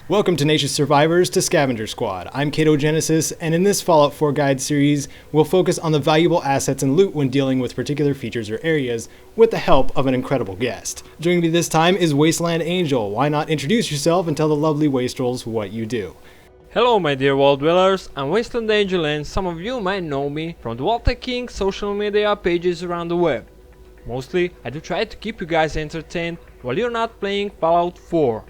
Welcome Tenacious Survivors to Scavenger Squad. I'm Caedo, and in this Fallout 4 guide series, we'll focus on the valuable assets and loot when dealing with particular features or areas, with the help of an incredible guest. Joining me this time is Wasteland Angel. Why not introduce yourself and tell the lovely Wastrels what you do? Hello my dear world dwellers, I'm Wasteland Angel and some of you might know me from the Vault-Tec King social media pages around the web. Mostly, I do try to keep you guys entertained while you're not playing Fallout 4.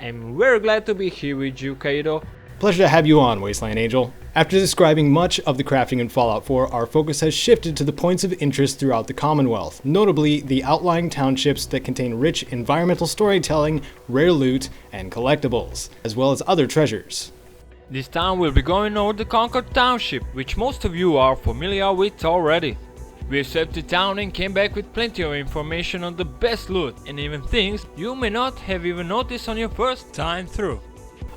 I'm very glad to be here with you, Caedo. Pleasure to have you on, Wasteland Angel. After describing much of the crafting in Fallout 4, our focus has shifted to the points of interest throughout the Commonwealth, notably the outlying townships that contain rich environmental storytelling, rare loot, and collectibles, as well as other treasures. This time we'll be going over the Concord Township, which most of you are familiar with already. We swept the town and came back with plenty of information on the best loot and even things you may not have even noticed on your first time through.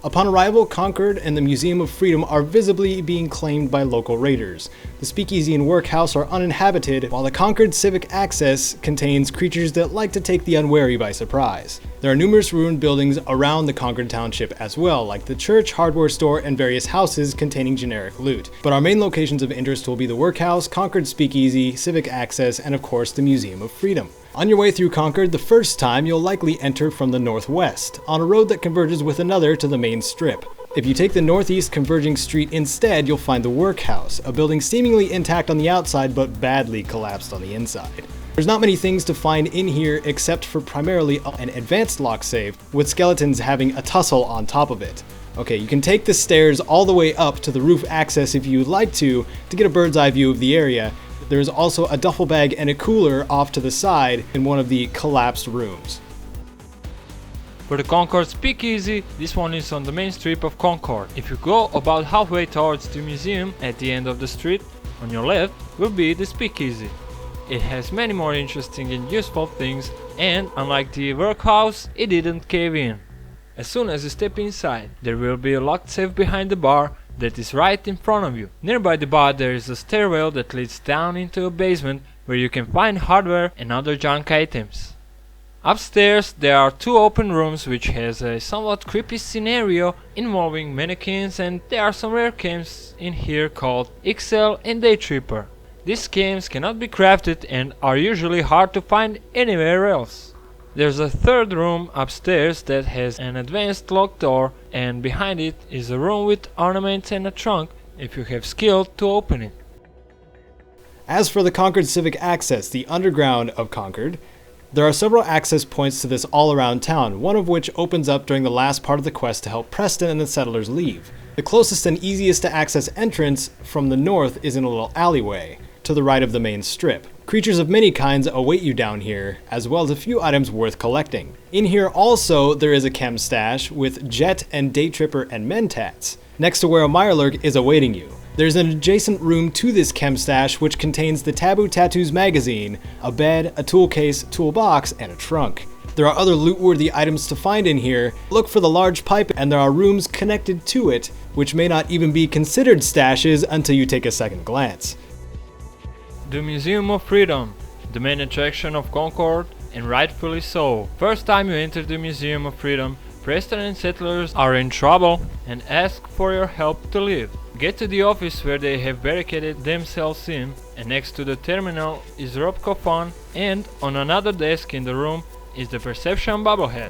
Upon arrival, Concord and the Museum of Freedom are visibly being claimed by local raiders. The Speakeasy and Workhouse are uninhabited, while the Concord Civic Access contains creatures that like to take the unwary by surprise. There are numerous ruined buildings around the Concord Township as well, like the church, hardware store, and various houses containing generic loot. But our main locations of interest will be the Workhouse, Concord Speakeasy, Civic Access, and of course the Museum of Freedom. On your way through Concord the first time, you'll likely enter from the northwest, on a road that converges with another to the main strip. If you take the northeast converging street instead, you'll find the Workhouse, a building seemingly intact on the outside but badly collapsed on the inside. There's not many things to find in here except for primarily an advanced lock safe, with skeletons having a tussle on top of it. Okay, you can take the stairs all the way up to the roof access if you'd like to get a bird's eye view of the area. There's also a duffel bag and a cooler off to the side in one of the collapsed rooms. For the Concord Speakeasy, this one is on the main strip of Concord. If you go about halfway towards the museum, at the end of the street, on your left will be the Speakeasy. It has many more interesting and useful things, and unlike the Workhouse, it didn't cave in. As soon as you step inside, there will be a locked safe behind the bar that is right in front of you. Nearby the bar there is a stairwell that leads down into a basement where you can find hardware and other junk items. Upstairs there are two open rooms which has a somewhat creepy scenario involving mannequins, and there are some rare chems in here called XL and Day Tripper. These chems cannot be crafted and are usually hard to find anywhere else. There's a third room upstairs that has an advanced locked door, and behind it is a room with ornaments and a trunk if you have skill to open it. As for the Concord Civic Access, the underground of Concord, there are several access points to this all around town, one of which opens up during the last part of the quest to help Preston and the settlers leave. The closest and easiest to access entrance from the north is in a little alleyway, to the right of the main strip. Creatures of many kinds await you down here, as well as a few items worth collecting. In here also, there is a chem stash with Jet and Day Tripper and Mentats, next to where a Mirelurk is awaiting you. There's an adjacent room to this chem stash which contains the Taboo Tattoos magazine, a bed, a tool case, toolbox, and a trunk. There are other loot-worthy items to find in here. Look for the large pipe, and there are rooms connected to it, which may not even be considered stashes until you take a second glance. The Museum of Freedom, the main attraction of Concord, and rightfully so. First time you enter the Museum of Freedom, Preston and settlers are in trouble and ask for your help to leave. Get to the office where they have barricaded themselves in, and next to the terminal is Robcofon, and on another desk in the room is the Perception Bobblehead.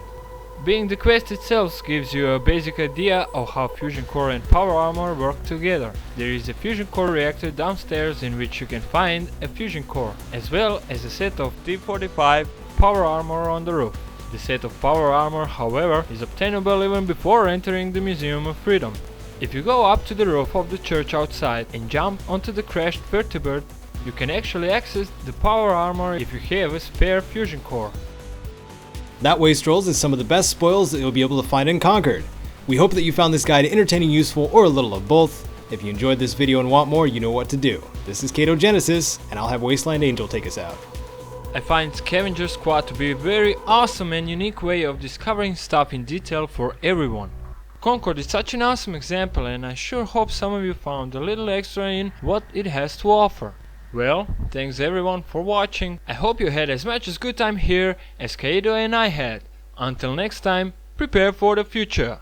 Being the quest itself gives you a basic idea of how fusion core and power armor work together. There is a fusion core reactor downstairs in which you can find a fusion core, as well as a set of T-45 power armor on the roof. The set of power armor, however, is obtainable even before entering the Museum of Freedom. If you go up to the roof of the church outside and jump onto the crashed vertibird, you can actually access the power armor if you have a spare fusion core. That, Wastrels, is some of the best spoils that you'll be able to find in Concord. We hope that you found this guide entertaining, useful, or a little of both. If you enjoyed this video and want more, you know what to do. This is Caedo, and I'll have Wasteland Angel take us out. I find Scavenger Squad to be a very awesome and unique way of discovering stuff in detail for everyone. Concord is such an awesome example, and I sure hope some of you found a little extra in what it has to offer. Well, thanks everyone for watching. I hope you had as much as good time here as Caedo and I had. Until next time, prepare for the future.